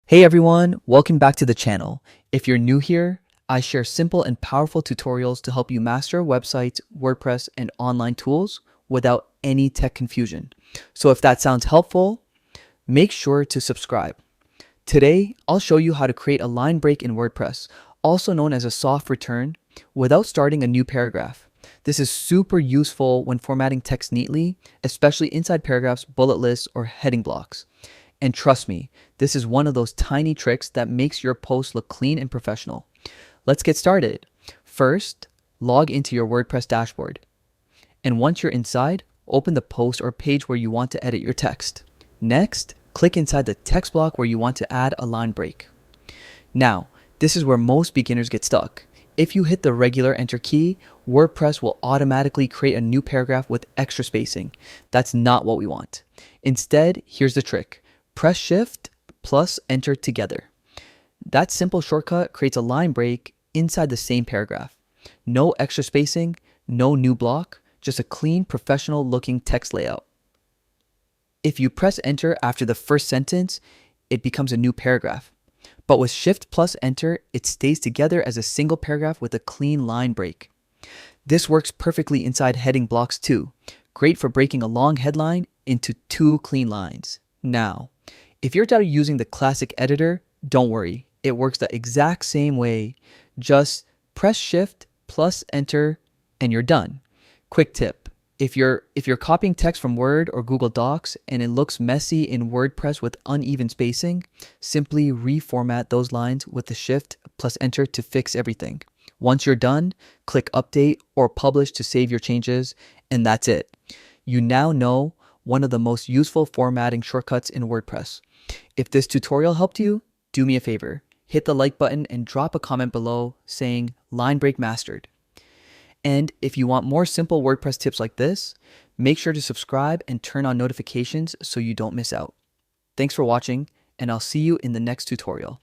Hey everyone, welcome back to the channel. If you're new here, I share simple and powerful tutorials to help you master websites, WordPress, and online tools without any tech confusion. So if that sounds helpful, make sure to subscribe. Today, I'll show you how to create a line break in WordPress, also known as a soft return, without starting a new paragraph. This is super useful when formatting text neatly, especially inside paragraphs, bullet lists, or heading blocks. And trust me, this is one of those tiny tricks that makes your post look clean and professional. Let's get started. First, log into your WordPress dashboard. And once you're inside, open the post or page where you want to edit your text. Next, click inside the text block where you want to add a line break. Now, this is where most beginners get stuck. If you hit the regular enter key, WordPress will automatically create a new paragraph with extra spacing. That's not what we want. Instead, here's the trick. Press Shift plus Enter together. That simple shortcut creates a line break inside the same paragraph. No extra spacing, no new block, just a clean, professional looking text layout. If you press Enter after the first sentence, it becomes a new paragraph. But with Shift plus Enter, it stays together as a single paragraph with a clean line break. This works perfectly inside heading blocks too. Great for breaking a long headline into two clean lines. Now, if you're tired of using the classic editor, don't worry. It works the exact same way. Just press Shift plus Enter and you're done. Quick tip. If you're copying text from Word or Google Docs and it looks messy in WordPress with uneven spacing, simply reformat those lines with the Shift plus Enter to fix everything. Once you're done, click Update or Publish to save your changes, and that's it. You now know one of the most useful formatting shortcuts in WordPress. If this tutorial helped you, do me a favor. Hit the like button and drop a comment below saying line break mastered. And if you want more simple WordPress tips like this, make sure to subscribe and turn on notifications so you don't miss out. Thanks for watching, and I'll see you in the next tutorial.